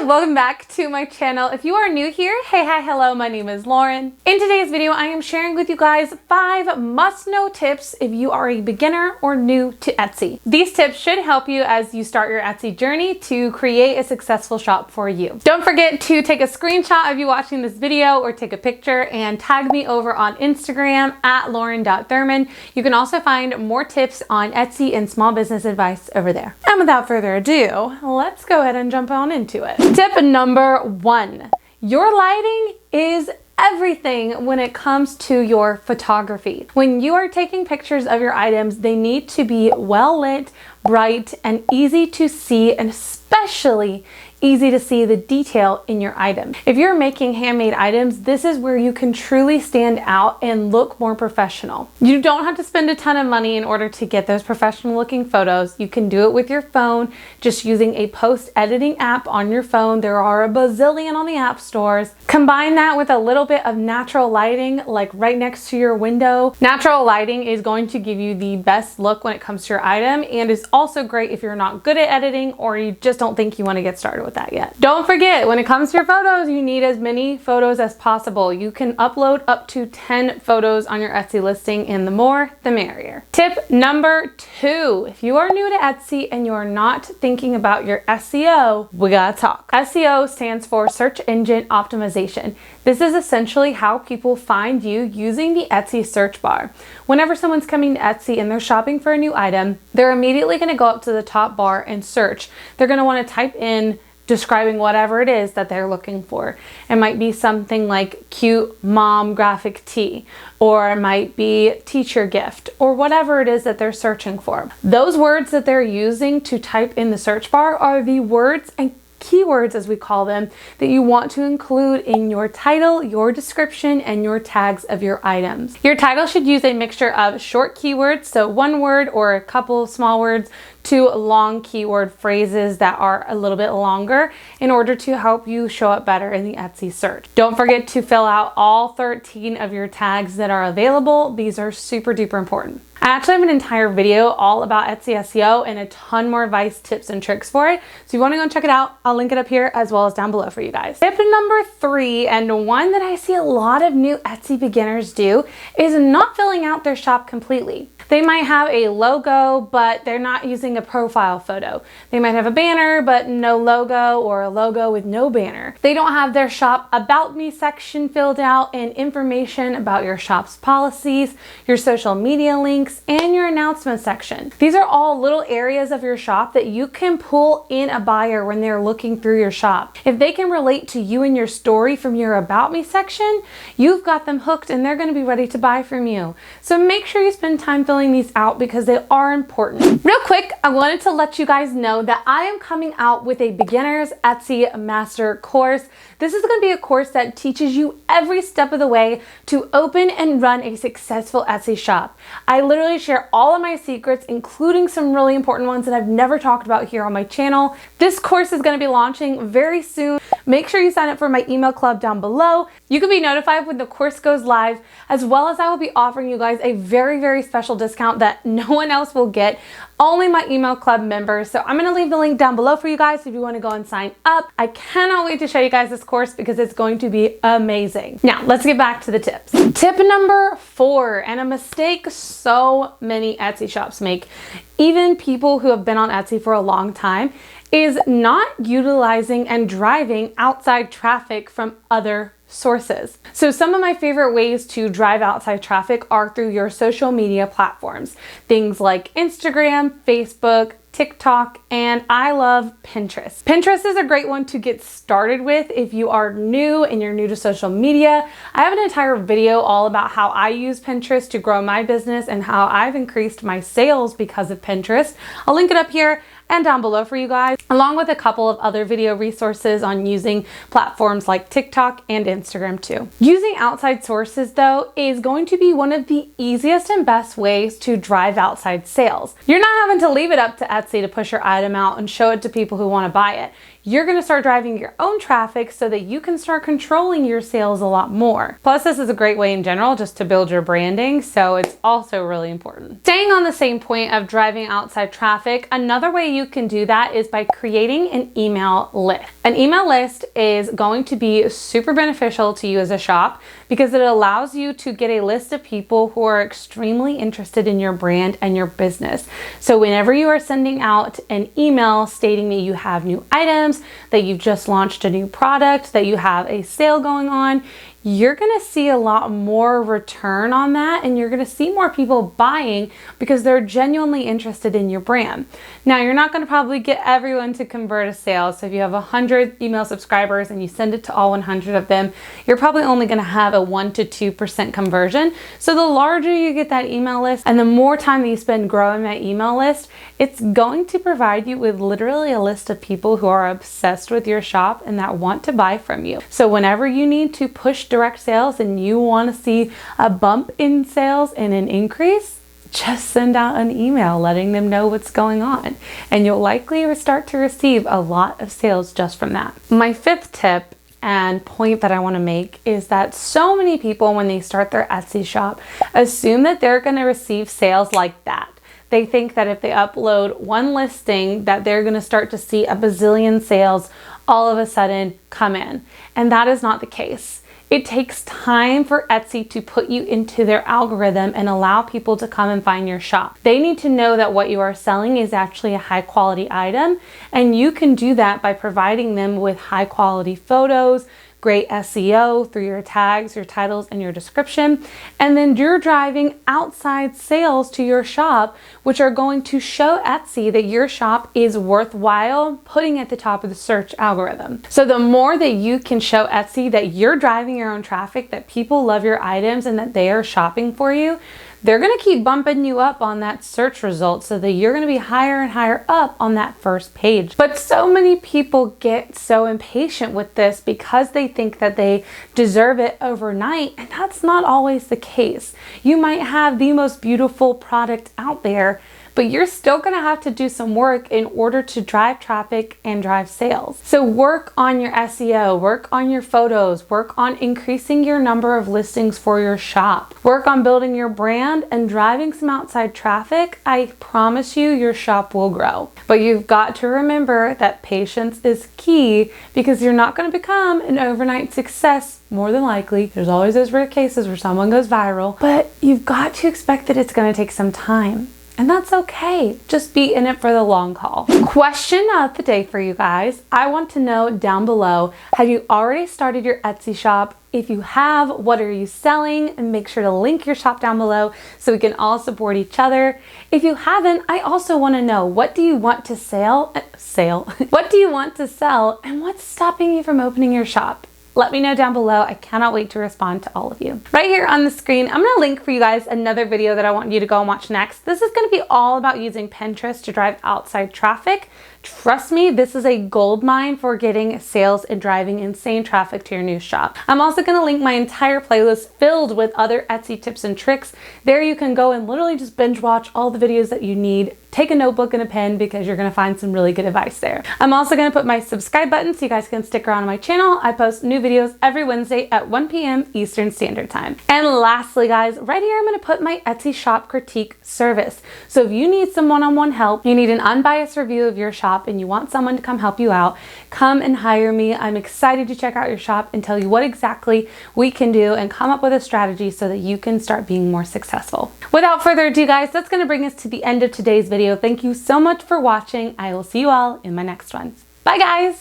Welcome back to my channel. If you are new here, hey, hi, hello, my name is Lauren. In today's video, I am sharing with you guys 5 must-know tips if you are a beginner or new to Etsy. These tips should help you as you start your Etsy journey to create a successful shop for you. Don't forget to take a screenshot of you watching this video or take a picture and tag me over on Instagram at lauren.thurmond. You can also find more tips on Etsy and small business advice over there. And without further ado, let's go ahead and jump on into it. Tip number 1, your lighting is everything when it comes to your photography. When you are taking pictures of your items, they need to be well lit, bright, and easy to see, and especially easy to see the detail in your item. If you're making handmade items, this is where you can truly stand out and look more professional. You don't have to spend a ton of money in order to get those professional looking photos. You can do it with your phone, just using a post editing app on your phone. There are a bazillion on the app stores. Combine that with a little bit of natural lighting, like right next to your window. Natural lighting is going to give you the best look when it comes to your item, and is also great if you're not good at editing or you just don't think you want to get started with that yet. Don't forget, when it comes to your photos, you need as many photos as possible. You can upload up to 10 photos on your Etsy listing, and the more, the merrier. Tip number 2, if you are new to Etsy and you are not thinking about your SEO, we gotta talk. SEO stands for search engine optimization. This is essentially how people find you using the Etsy search bar. Whenever someone's coming to Etsy and they're shopping for a new item, they're immediately gonna go up to the top bar and search. They're gonna wanna type in describing whatever it is that they're looking for. It might be something like cute mom graphic tee, or it might be teacher gift, or whatever it is that they're searching for. Those words that they're using to type in the search bar are the words and keywords, as we call them, that you want to include in your title, your description, and your tags of your items. Your title should use a mixture of short keywords, so one word or a couple of small words, to long keyword phrases that are a little bit longer in order to help you show up better in the Etsy search. Don't forget to fill out all 13 of your tags that are available. These are super duper important. I actually have an entire video all about Etsy SEO and a ton more advice, tips, and tricks for it. So if you want to go and check it out, I'll link it up here as well as down below for you guys. Tip number 3, and one that I see a lot of new Etsy beginners do, is not filling out their shop completely. They might have a logo, but they're not using a profile photo. They might have a banner, but no logo, or a logo with no banner. They don't have their shop about me section filled out and information about your shop's policies, your social media links, and your announcement section. These are all little areas of your shop that you can pull in a buyer when they're looking through your shop. If they can relate to you and your story from your about me section, you've got them hooked and they're going to be ready to buy from you. So make sure you spend time filling these out because they are important. Real quick, I wanted to let you guys know that I am coming out with a beginner's Etsy master course. This is going to be a course that teaches you every step of the way to open and run a successful Etsy shop. I literally share all of my secrets, including some really important ones that I've never talked about here on my channel. This course is going to be launching very soon. Make sure you sign up for my email club down below. You can be notified when the course goes live, as well as I will be offering you guys a very, very special discount that no one else will get, only my email club members. So I'm going to leave the link down below for you guys if you want to go and sign up. I cannot wait to show you guys this course because it's going to be amazing. Now let's get back to the tips. Tip number 4, and a mistake so many Etsy shops make, even people who have been on Etsy for a long time, is not utilizing and driving outside traffic from other sources. So some of my favorite ways to drive outside traffic are through your social media platforms. Things like Instagram, Facebook, TikTok, and I love Pinterest. Pinterest is a great one to get started with if you are new and you're new to social media. I have an entire video all about how I use Pinterest to grow my business and how I've increased my sales because of Pinterest. I'll link it up here and down below for you guys, along with a couple of other video resources on using platforms like TikTok and Instagram too. Using outside sources though is going to be one of the easiest and best ways to drive outside sales. You're not having to leave it up to Etsy to push your item out and show it to people who want to buy it. You're going to start driving your own traffic so that you can start controlling your sales a lot more. Plus, this is a great way in general just to build your branding, so it's also really important. Staying on the same point of driving outside traffic, another way you can do that is by creating an email list. An email list is going to be super beneficial to you as a shop because it allows you to get a list of people who are extremely interested in your brand and your business. So whenever you are sending out an email stating that you have new items, that you've just launched a new product, that you have a sale going on, you're gonna see a lot more return on that, and you're gonna see more people buying because they're genuinely interested in your brand. Now, you're not gonna probably get everyone to convert a sale. So if you have 100 email subscribers and you send it to all 100 of them, you're probably only gonna have a 1 to 2% conversion. So the larger you get that email list and the more time that you spend growing that email list, it's going to provide you with literally a list of people who are obsessed with your shop and that want to buy from you. So whenever you need to push direct sales and you want to see a bump in sales and an increase, just send out an email letting them know what's going on, and you'll likely start to receive a lot of sales just from that. My fifth tip and point that I want to make is that so many people, when they start their Etsy shop, assume that they're going to receive sales like that. They think that if they upload one listing that they're going to start to see a bazillion sales all of a sudden come in, and that is not the case. It takes time for Etsy to put you into their algorithm and allow people to come and find your shop. They need to know that what you are selling is actually a high quality item, and you can do that by providing them with high quality photos, great SEO through your tags, your titles, and your description. And then you're driving outside sales to your shop, which are going to show Etsy that your shop is worthwhile putting at the top of the search algorithm. So the more that you can show Etsy that you're driving your own traffic, that people love your items and that they are shopping for you, they're going to keep bumping you up on that search result so that you're going to be higher and higher up on that first page. But so many people get so impatient with this because they think that they deserve it overnight, and that's not always the case. You might have the most beautiful product out there, but you're still gonna have to do some work in order to drive traffic and drive sales. So work on your SEO, work on your photos, work on increasing your number of listings for your shop, work on building your brand and driving some outside traffic. I promise you your shop will grow. But you've got to remember that patience is key because you're not gonna become an overnight success. More than likely, there's always those rare cases where someone goes viral, but you've got to expect that it's gonna take some time. And that's okay. Just be in it for the long haul. Question of the day for you guys. I want to know down below, have you already started your Etsy shop? If you have, what are you selling? And make sure to link your shop down below so we can all support each other. If you haven't, I also want to know, what do you want to what do you want to sell, and what's stopping you from opening your shop? Let me know down below. I cannot wait to respond to all of you. Right here on the screen, I'm gonna link for you guys another video that I want you to go and watch next. This is gonna be all about using Pinterest to drive outside traffic. Trust me, this is a gold mine for getting sales and driving insane traffic to your new shop. I'm also gonna link my entire playlist filled with other Etsy tips and tricks. There you can go and literally just binge watch all the videos that you need. Take a notebook and a pen because you're gonna find some really good advice there. I'm also gonna put my subscribe button so you guys can stick around on my channel. I post new videos every Wednesday at 1 p.m. Eastern Standard Time. And lastly, guys, right here I'm gonna put my Etsy shop critique service. So if you need some one-on-one help, you need an unbiased review of your shop, and you want someone to come help you out, come and hire me. I'm excited to check out your shop and tell you what exactly we can do and come up with a strategy so that you can start being more successful. Without further ado, guys, that's gonna bring us to the end of today's video. Thank you so much for watching. I will see you all in my next one. Bye, guys.